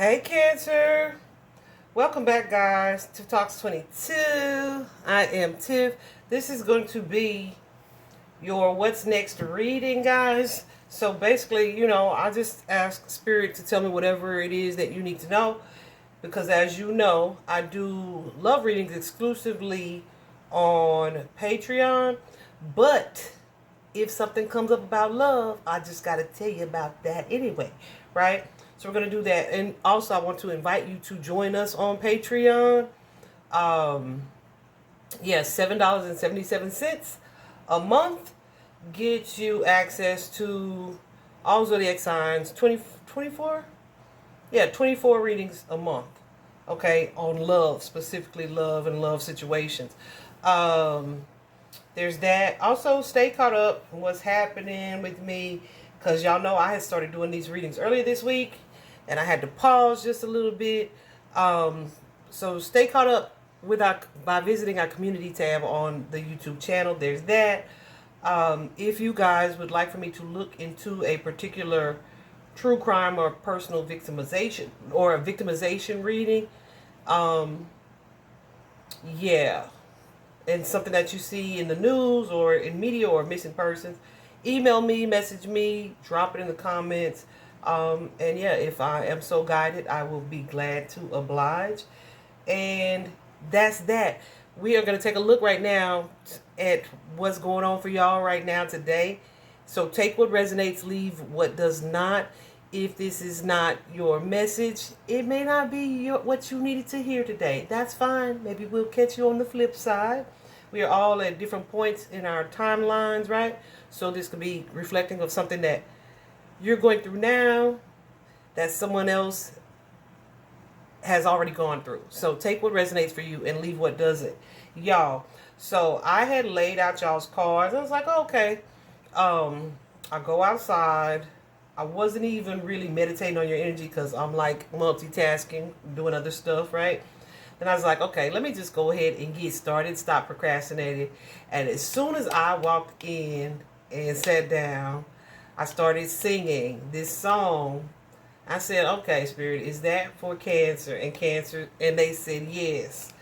Hey Cancer, welcome back guys to Talks 22. I am Tiff. This is going to be your what's next reading, guys. So basically, I just ask Spirit to tell me whatever it is that you need to know, because as you know, I do love readings exclusively on Patreon. But if something comes up about love, I just got to tell you about that anyway, right? So we're going to do that. And also, I want to invite you to join us on Patreon. $7.77 a month gets you access to all zodiac signs, 24. Yeah, 24 readings a month. Okay, on love, specifically love and love situations. There's that. Also, stay caught up on what's happening with me, because y'all know I had started doing these readings earlier this week, and I had to pause just a little bit. So stay caught up with by visiting our community tab on the YouTube channel. There's that. If you guys would like for me to look into a particular true crime or personal victimization or a victimization reading, yeah, and something that you see in the news or in media or missing persons, email me, message me, drop it in the comments. And yeah, if I am so guided, I will be glad to oblige. And that's that. We are going to take a look right now at what's going on for y'all right now today. So take what resonates, leave what does not. If this is not your message, it may not be what you needed to hear today. That's fine. Maybe we'll catch you on the flip side. We are all at different points in our timelines, right? So this could be reflecting of something that you're going through now that someone else has already gone through. So take what resonates for you and leave what doesn't. Y'all, so I had laid out y'all's cards. I was like, okay, I go outside. I wasn't even really meditating on your energy because I'm like multitasking, doing other stuff, right? Then I was like, okay, let me just go ahead and get started, stop procrastinating. And as soon as I walked in and sat down, I started singing this song. I said, okay, Spirit, is that for Cancer? And they said yes.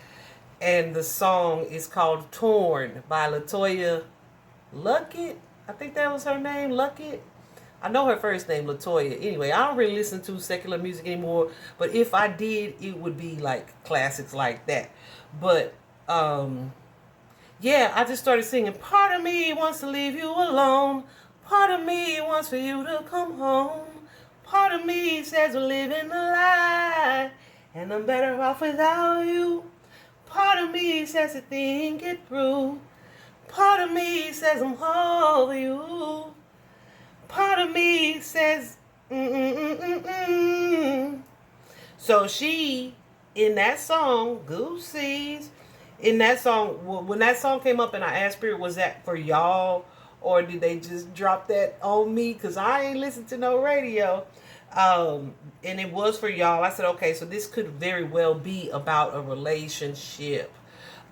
And the song is called Torn by Latoya Luckett. I think that was her name, Luckett. I know her first name, Latoya. Anyway, I don't really listen to secular music anymore, but if I did, it would be like classics like that. But yeah, I just started singing. Part of me wants to leave you alone. Part of me wants for you to come home. Part of me says we're living a lie, and I'm better off without you. Part of me says to think it through. Part of me says I'm over you. Part of me says, So she, in that song, Goosey's, in that song, when that song came up and I asked Spirit, was that for y'all? Or did they just drop that on me? Because I ain't listened to no radio. And it was for y'all. I said, okay, so this could very well be about a relationship.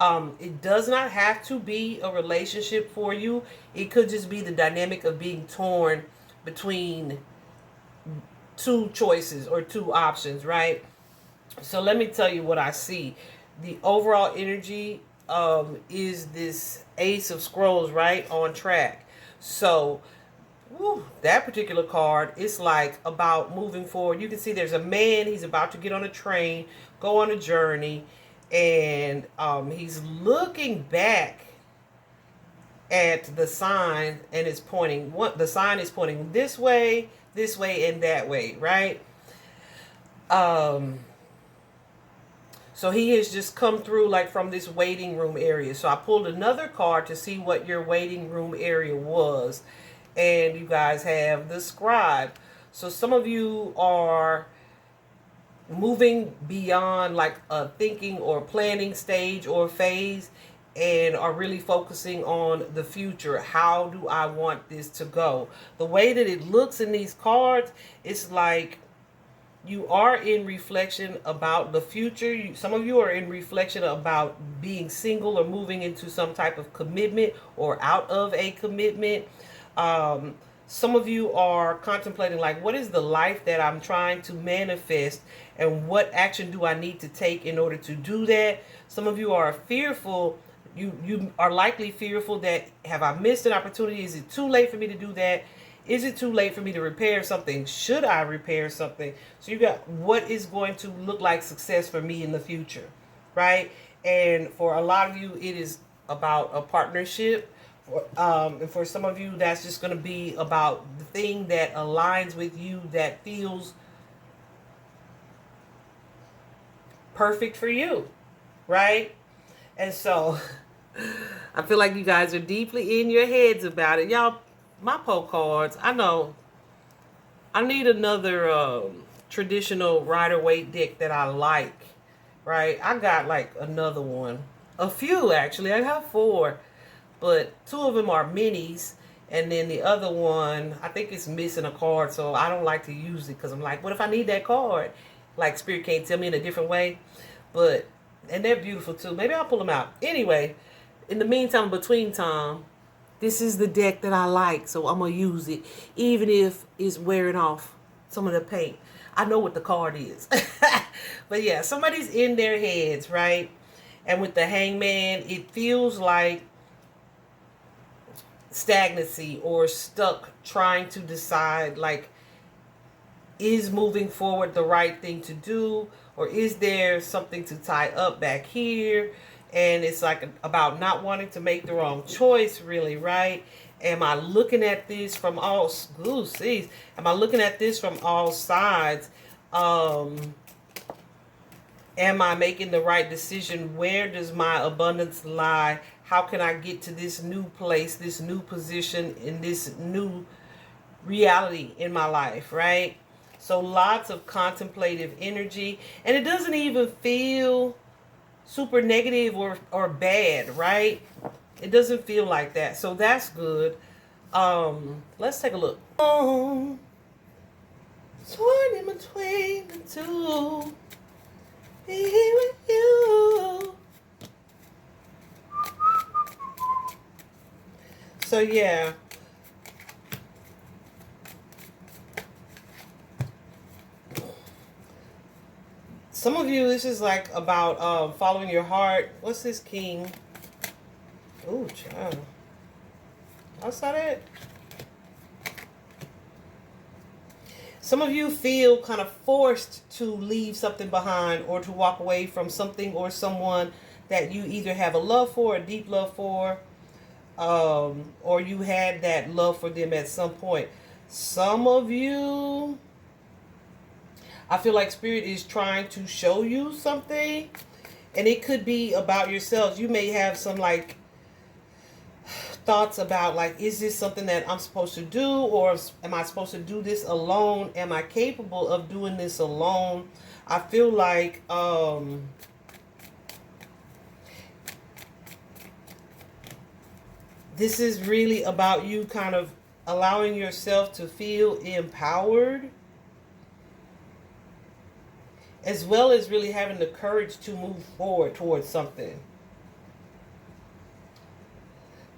It does not have to be a relationship for you. It could just be the dynamic of being torn between two choices or two options, right? So let me tell you what I see. The overall energy is this Ace of Scrolls, right? On track. So that particular card is like about moving forward. You can see there's a man. He's about to get on a train, go on a journey, and he's looking back at the sign, and it's pointing. The sign is pointing this way, and that way, right? So he has just come through like from this waiting room area. So I pulled another card to see what your waiting room area was. And you guys have the scribe. So some of you are moving beyond like a thinking or planning stage or phase and are really focusing on the future. How do I want this to go? The way that it looks in these cards, it's like you are in reflection about the future. Some of you are in reflection about being single or moving into some type of commitment or out of a commitment. Some of you are contemplating, like, what is the life that I'm trying to manifest, and what action do I need to take in order to do that? Some of you are fearful. You are likely fearful that, have I missed an opportunity? Is it too late for me to do that? Is it too late for me to repair something? Should I repair something? So you got, what is going to look like success for me in the future, right? And for a lot of you, it is about a partnership. And for some of you, that's just going to be about the thing that aligns with you, that feels perfect for you, right? And so I feel like you guys are deeply in your heads about it. Y'all, my poke cards, I know I need another traditional Rider-Waite deck that I like, right? I got like another one. A few, actually. I have 4. But 2 of them are minis. And then the other one, I think it's missing a card. So I don't like to use it because I'm like, what if I need that card? Like, Spirit can't tell me in a different way. But, and they're beautiful too. Maybe I'll pull them out. Anyway, in the meantime, between time, this is the deck that I like, so I'm going to use it, even if it's wearing off some of the paint. I know what the card is. But yeah, somebody's in their heads, right? And with the Hangman, it feels like stagnancy or stuck, trying to decide, like, is moving forward the right thing to do? Or is there something to tie up back here? And it's like about not wanting to make the wrong choice, really, right? Am I looking at this from all, am I looking at this from all sides? Am I making the right decision? Where does my abundance lie? How can I get to this new place, this new position, in this new reality in my life, right? So lots of contemplative energy. And it doesn't even feel super negative or bad, right? It doesn't feel like that. So that's good. Let's take a look. Torn in between the two. Be with you. So yeah. Some of you, this is like about following your heart. What's this, King? Ooh, child. I saw that. Some of you feel kind of forced to leave something behind, or to walk away from something or someone that you either have a love for, a deep love for, or you had that love for them at some point. Some of you, I feel like Spirit is trying to show you something, and it could be about yourselves. You may have some like thoughts about, like, is this something that I'm supposed to do, or am I supposed to do this alone? Am I capable of doing this alone? I feel like this is really about you kind of allowing yourself to feel empowered, as well as really having the courage to move forward towards something.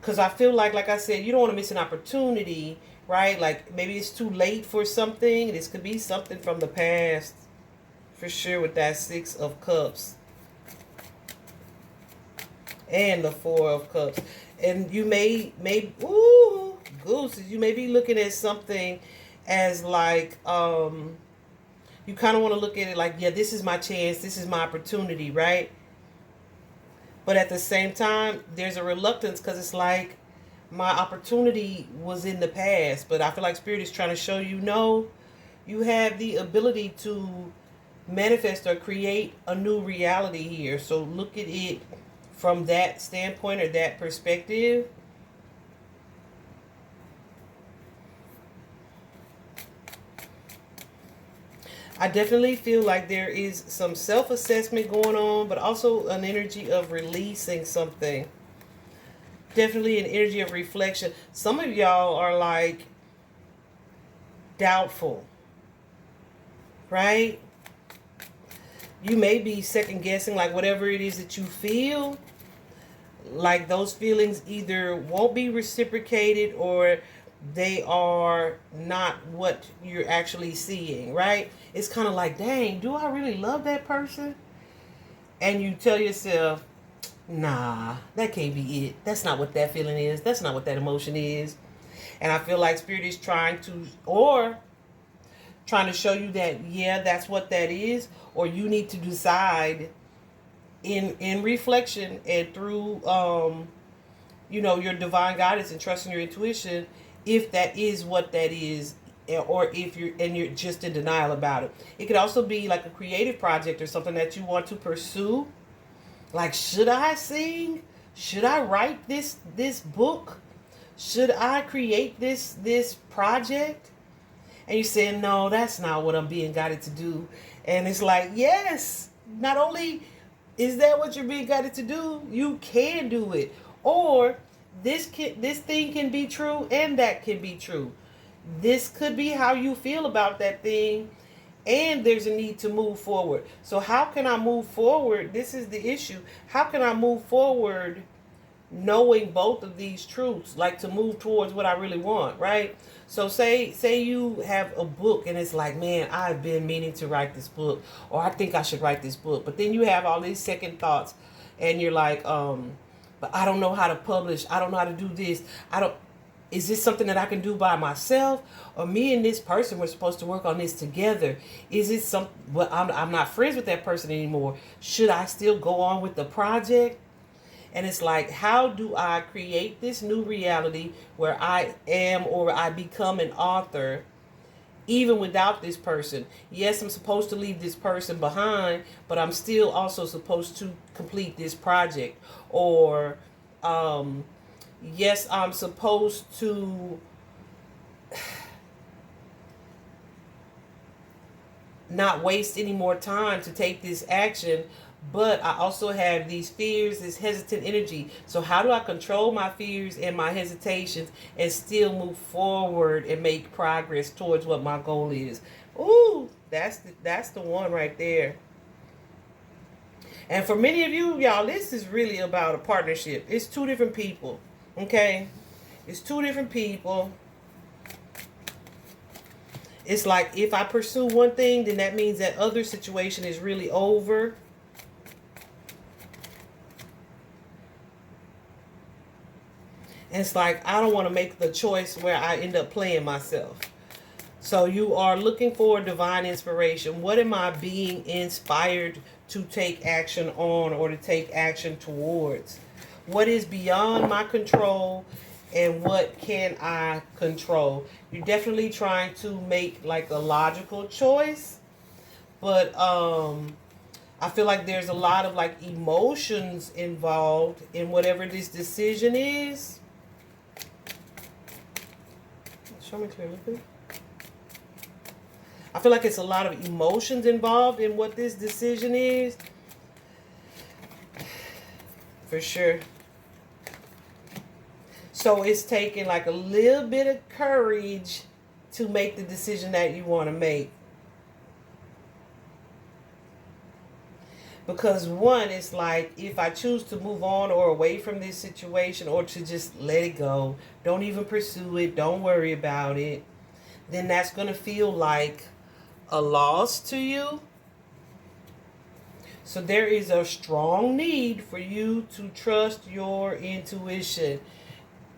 Because I feel like I said, you don't want to miss an opportunity, right? Like, maybe it's too late for something. This could be something from the past, for sure, with that 6 of Cups and the 4 of Cups. And you may ooh, gooses, you may be looking at something as like, you kind of want to look at it like, yeah, this is my chance, this is my opportunity, right? But at the same time, there's a reluctance, because it's like, my opportunity was in the past. But I feel like Spirit is trying to show you, no, you have the ability to manifest or create a new reality here. So look at it from that standpoint, or that perspective. I definitely feel like there is some self-assessment going on, but also an energy of releasing something. Definitely an energy of reflection. Some of y'all are like doubtful, right? You may be second guessing, like, whatever it is that you feel, like those feelings either won't be reciprocated, or they are not what you're actually seeing, right? It's kind of like, dang, do I really love that person? And you tell yourself, nah, that can't be it. That's not what that feeling is. That's not what that emotion is. And I feel like Spirit is trying to show you that, yeah, that's what that is. Or you need to decide in reflection and through your divine guidance and trusting your intuition, if that is what that is, or if you're just in denial about it. It could also be like a creative project or something that you want to pursue. Like, should I sing? Should I write this book? Should I create this project? And you're saying, no, that's not what I'm being guided to do. And it's like, yes, not only is that what you're being guided to do, you can do it. Or this thing can be true and that can be true. This could be how you feel about that thing, and there's a need to move forward. So how can I move forward? This is the issue. How can I move forward knowing both of these truths, like to move towards what I really want, right? So say you have a book and it's like, man, I've been meaning to write this book, or I think I should write this book. But then you have all these second thoughts and you're like, but I don't know how to publish. I don't know how to do this. Is this something that I can do by myself, or me and this person were supposed to work on this together? Is it some? Well, I'm not friends with that person anymore. Should I still go on with the project? And it's like, how do I create this new reality where I am or I become an author even without this person? Yes, I'm supposed to leave this person behind, but I'm still also supposed to complete this project. Or, yes, I'm supposed to not waste any more time to take this action, but I also have these fears, this hesitant energy. So how do I control my fears and my hesitations and still move forward and make progress towards what my goal is? Ooh, that's the one right there. And for many of you, y'all, this is really about a partnership. It's two different people, okay? It's two different people. It's like, if I pursue one thing, then that means that other situation is really over. And it's like, I don't want to make the choice where I end up playing myself. So you are looking for divine inspiration. What am I being inspired to take action on, or to take action towards? What is beyond my control, and what can I control? You're definitely trying to make like a logical choice, but I feel like there's a lot of like emotions involved in whatever this decision is. Show me clearly, please. I feel like it's a lot of emotions involved in what this decision is. For sure. So it's taking like a little bit of courage to make the decision that you want to make. Because one, it's like, if I choose to move on or away from this situation, or to just let it go, don't even pursue it, don't worry about it, then that's going to feel like a loss to you. So there is a strong need for you to trust your intuition.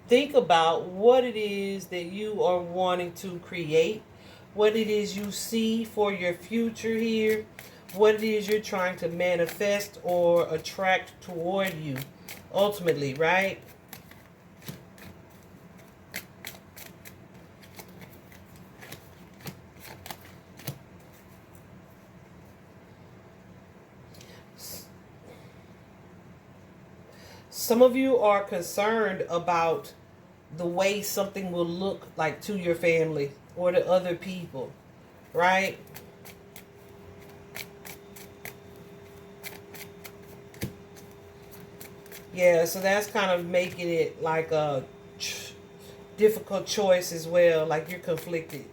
Think about what it is that you are wanting to create, what it is you see for your future here, what it is you're trying to manifest or attract toward you ultimately, right? Some of you are concerned about the way something will look like to your family or to other people, right? Yeah, so that's kind of making it like a difficult choice as well, like you're conflicted.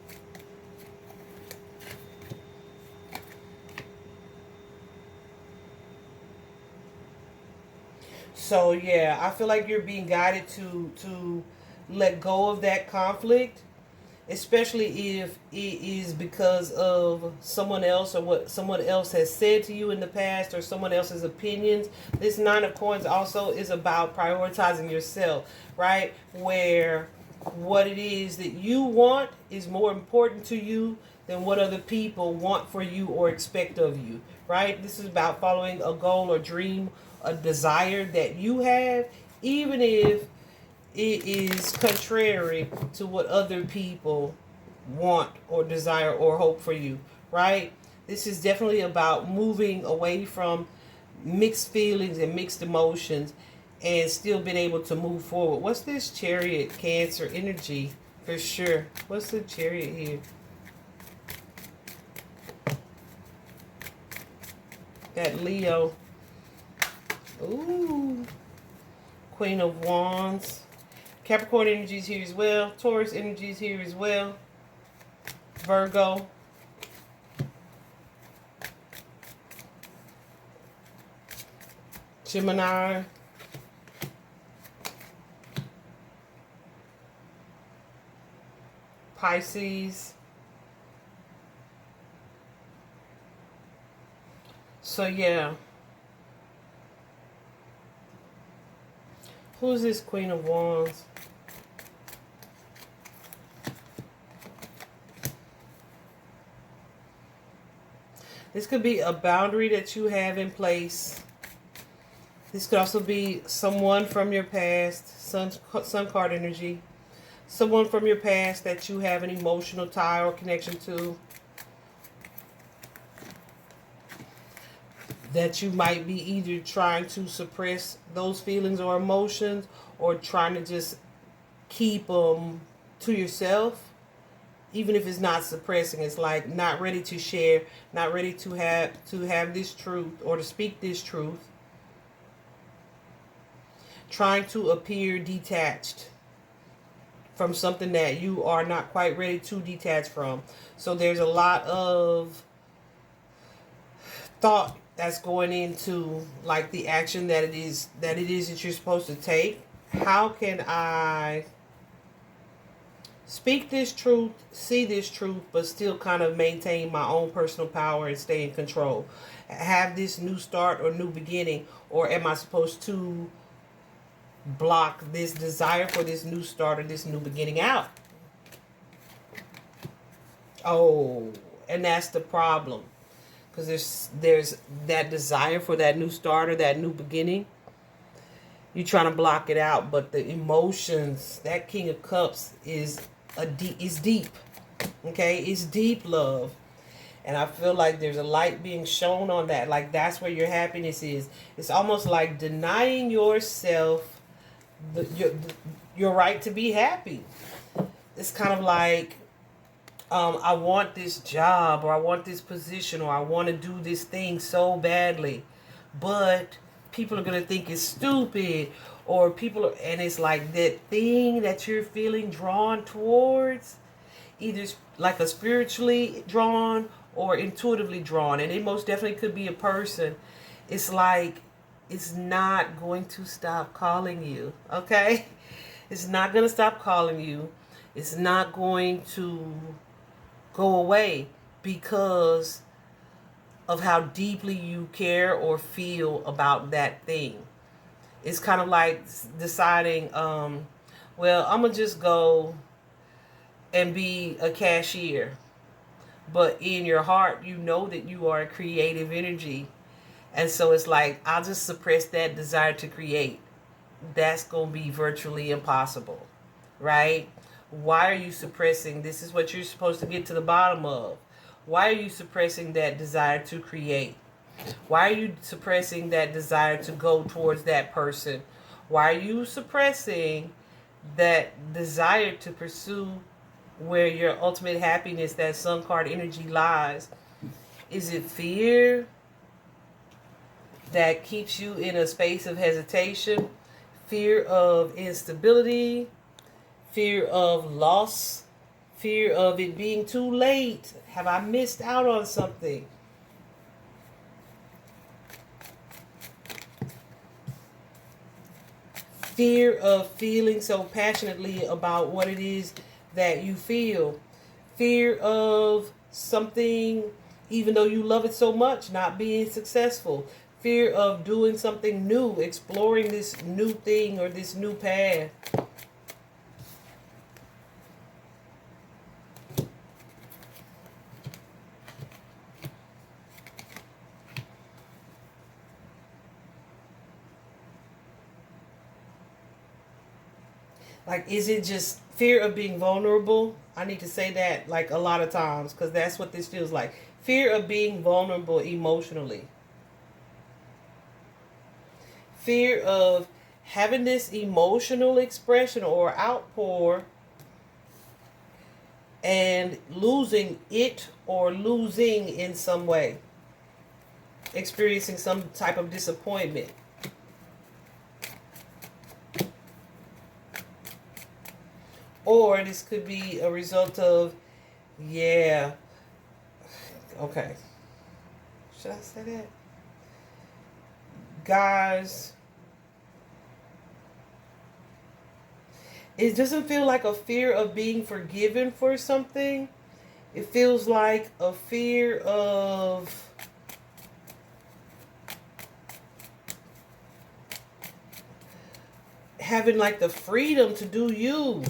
So yeah, I feel like you're being guided to let go of that conflict, especially if it is because of someone else or what someone else has said to you in the past or someone else's opinions. This Nine of Coins also is about prioritizing yourself, right? Where what it is that you want is more important to you than what other people want for you or expect of you, right? This is about following a goal or dream, a desire that you have, even if it is contrary to what other people want or desire or hope for you, right? This is definitely about moving away from mixed feelings and mixed emotions and still being able to move forward. What's this Chariot, Cancer energy for sure? What's the Chariot here? That Leo. Ooh. Queen of Wands. Capricorn energy is here as well. Taurus energy is here as well. Virgo. Gemini. Pisces. So yeah. Who's this Queen of Wands? This could be a boundary that you have in place. This could also be someone from your past, sun card energy. Someone from your past that you have an emotional tie or connection to. That you might be either trying to suppress those feelings or emotions or trying to just keep them to yourself. Even if it's not suppressing, it's like not ready to share, not ready to have this truth or to speak this truth. Trying to appear detached from something that you are not quite ready to detach from. So there's a lot of thought that's going into like the action that it is that you're supposed to take. How can I speak this truth, see this truth, but still kind of maintain my own personal power and stay in control? Have this new start or new beginning, or am I supposed to block this desire for this new start or this new beginning out? Oh, and that's the problem. Because there's that desire for that new start or that new beginning. You're trying to block it out, but the emotions, that King of Cups is deep. Okay, it's deep love. And I feel like there's a light being shown on that. Like that's where your happiness is. It's almost like denying yourself your right to be happy. It's kind of like, I want this job or I want this position or I want to do this thing so badly, but people are going to think it's stupid, or and it's like that thing that you're feeling drawn towards, either like a spiritually drawn or intuitively drawn, and it most definitely could be a person. It's like it's not going to stop calling you, okay? It's not going to stop calling you. It's not going to go away because of how deeply you care or feel about that thing. It's kind of like deciding, well, I'm going to just go and be a cashier. But in your heart, you know that you are a creative energy. And so it's like, I'll just suppress that desire to create. That's going to be virtually impossible, right? Why are you suppressing? This is what you're supposed to get to the bottom of. Why are you suppressing that desire to create? Why are you suppressing that desire to go towards that person? Why are you suppressing that desire to pursue where your ultimate happiness, that sun card energy, lies? Is it fear that keeps you in a space of hesitation? Fear of instability? Fear of loss? Fear of it being too late? Have I missed out on something? fear of feeling so passionately about what it is that you feel, fear of something, even though you love it so much, not being successful, fear of doing something new, exploring this new thing or this new path. Like, is it just fear of being vulnerable? I need to say that like a lot of times because that's what this feels like. Fear of being vulnerable emotionally. Fear of having this emotional expression or outpour and losing it or losing in some way. Experiencing some type of disappointment. Or this could be a result of, yeah, okay. Should I say that? Guys, it doesn't feel like a fear of being forgiven for something. It feels like a fear of having like the freedom to do you.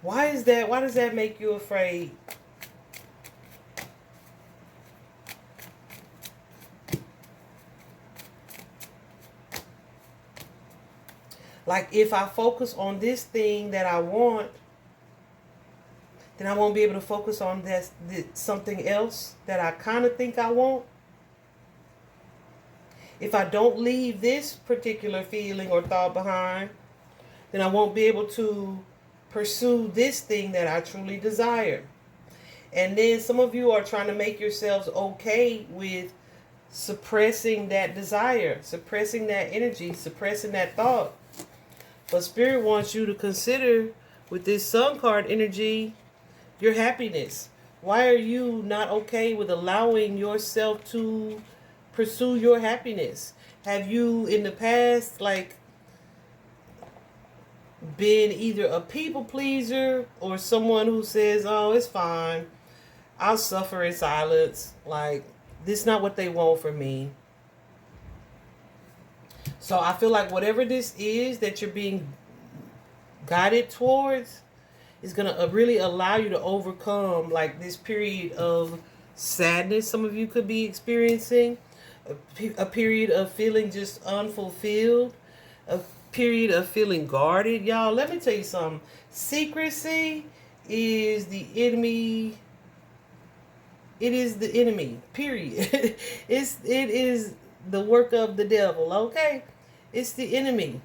Why is that? Why does that make you afraid? Like, if I focus on this thing that I want, then I won't be able to focus on this something else that I kind of think I want. If I don't leave this particular feeling or thought behind, then I won't be able to pursue this thing that I truly desire. And then some of you are trying to make yourselves okay with suppressing that desire, suppressing that energy, suppressing that thought. But Spirit wants you to consider, with this Sun card energy, your happiness. Why are you not okay with allowing yourself to pursue your happiness? Have you in the past, like, been either a people pleaser or someone who says, oh, it's fine, I'll suffer in silence, like, this is not what they want from me? So I feel like whatever this is that you're being guided towards is going to really allow you to overcome like this period of sadness some of you could be experiencing, a period of feeling just unfulfilled, a period of feeling guarded. Y'all, let me tell you something. Secrecy is the enemy. It is the enemy, period. It is the work of the devil, okay? It's the enemy.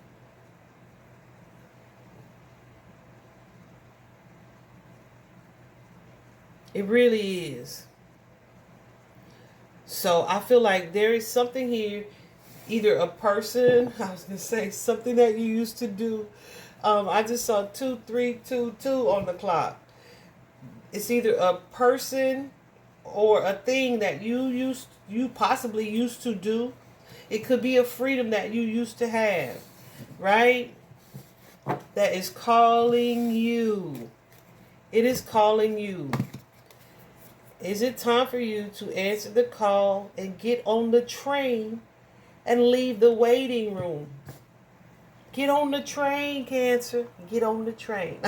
It really is. So I feel like there is something here, either a person, I was going to say something that you used to do. I just saw 2322 on the clock. It's either a person or a thing that you possibly used to do. It could be a freedom that you used to have, right? That is calling you. It is calling you. Is it time for you to answer the call and get on the train and leave the waiting room? Get on the train, Cancer. Get on the train.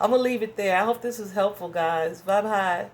I'm going to leave it there. I hope this was helpful, guys. Bye-bye.